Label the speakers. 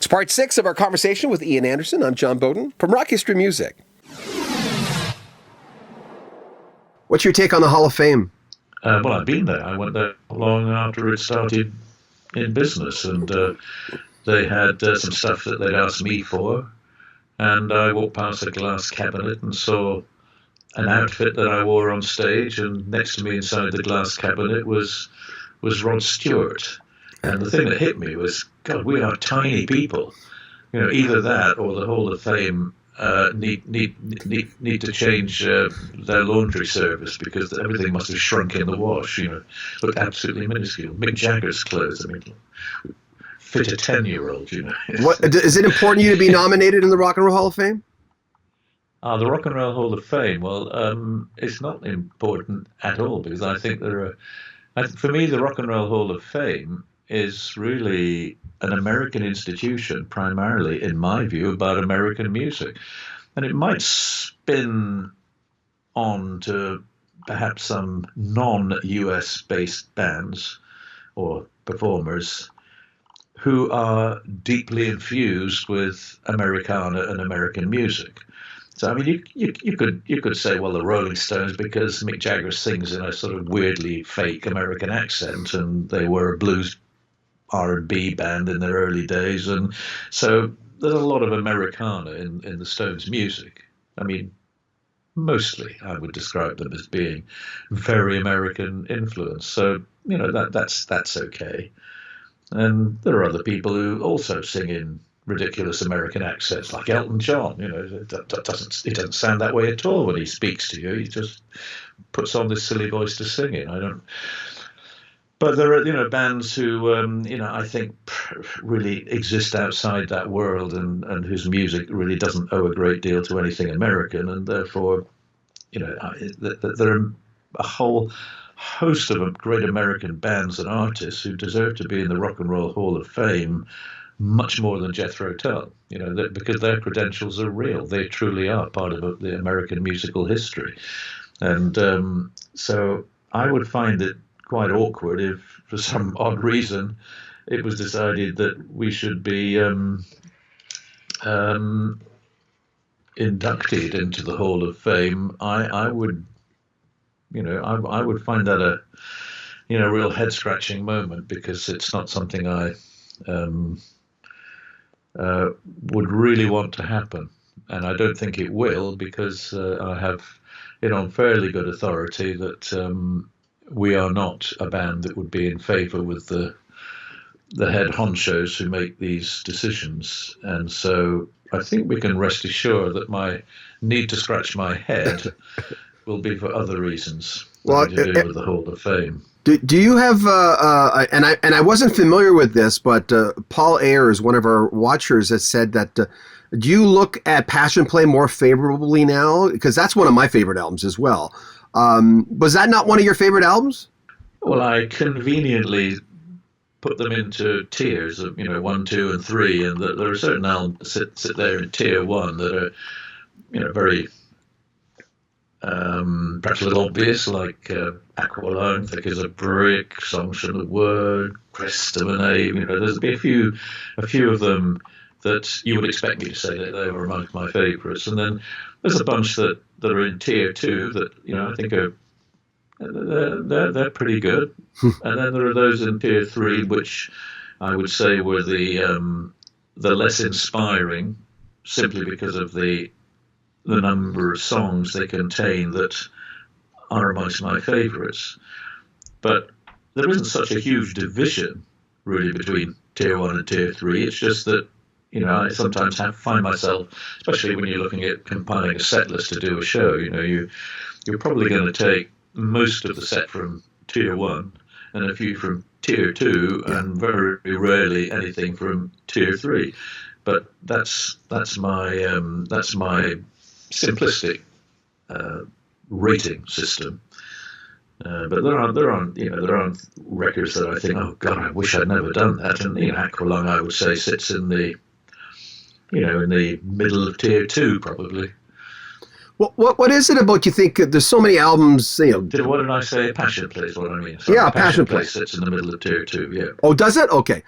Speaker 1: It's part 6 of our conversation with Ian Anderson. I'm John Beaudin from Rock History Music. What's your take on the Hall of Fame?
Speaker 2: Well, I've been there. I went there long after it started in business, and they had some stuff that they'd asked me for, and I walked past a glass cabinet and saw an outfit that I wore on stage, and next to me inside the glass cabinet was Rod Stewart. And the thing that hit me was, God, we are tiny people. You know, either that or the Hall of Fame need to change their laundry service, because everything must have shrunk in the wash. You know, looked absolutely minuscule. Mick Jagger's clothes, I mean, fit a 10-year-old. You know.
Speaker 1: What is it important to you to be nominated in the Rock and Roll Hall of Fame?
Speaker 2: The Rock and Roll Hall of Fame. Well, it's not important at all, because I think for me, the Rock and Roll Hall of Fame is really an American institution, primarily, in my view, about American music. And it might spin on to perhaps some non-US based bands or performers who are deeply infused with Americana and American music. So, I mean, you could say, well, the Rolling Stones, because Mick Jagger sings in a sort of weirdly fake American accent, and they were a blues R&B band in their early days, and so there's a lot of Americana in the Stones' music. I mean, mostly I would describe them as being very American influence. So, you know, that's okay. And there are other people who also sing in ridiculous American accents, like Elton John. You know, he doesn't sound that way at all when he speaks to you. He just puts on this silly voice to sing in. But there are, you know, bands who, I think really exist outside that world, and whose music really doesn't owe a great deal to anything American, and therefore, you know, there are a whole host of great American bands and artists who deserve to be in the Rock and Roll Hall of Fame much more than Jethro Tull, you know, because their credentials are real. They truly are part of the American musical history. And so I would find it quite awkward if, for some odd reason, it was decided that we should be inducted into the Hall of Fame. I would find that a real head scratching moment, because it's not something I would really want to happen, and I don't think it will, because I have it on fairly good authority that we are not a band that would be in favour with the head honchos who make these decisions. And so I think we can rest assured that my need to scratch my head will be for other reasons to do with the Hall of Fame.
Speaker 1: Do you have and I wasn't familiar with this, but Paul Ayers, one of our watchers, has said that do you look at Passion Play more favorably now? Because that's one of my favorite albums as well. Was that not one of your favorite albums?
Speaker 2: Well, I conveniently put them into tiers of 1, 2, and 3, and there are certain albums that sit there in tier 1 that are very perhaps a little obvious, like Aqualung, Thick as a Brick, Songs from the Word, Crest of an Ape. There's be a few of them that you would expect me to say that they were among my favourites, and then there's a bunch that are in tier 2 that I think are they're pretty good, and then there are those in tier 3 which I would say were the less inspiring, simply because of the number of songs they contain that are amongst my favourites. But there isn't such a huge division really between tier 1 and tier 3. It's just that I sometimes find myself, especially when you're looking at compiling a set list to do a show, you're probably going to take most of the set from tier 1 and a few from tier 2, and very rarely anything from tier 3. But that's my simplistic rating system. But there aren't records that I think, oh God, I wish I'd never done that. And Aqualung, I would say, sits in the middle of tier 2 probably.
Speaker 1: What is it about, you think, there's so many albums,
Speaker 2: What did I say? Passion Play is what I mean.
Speaker 1: Sorry, Passion Play
Speaker 2: sits in the middle of tier 2, yeah.
Speaker 1: Oh, does it? Okay.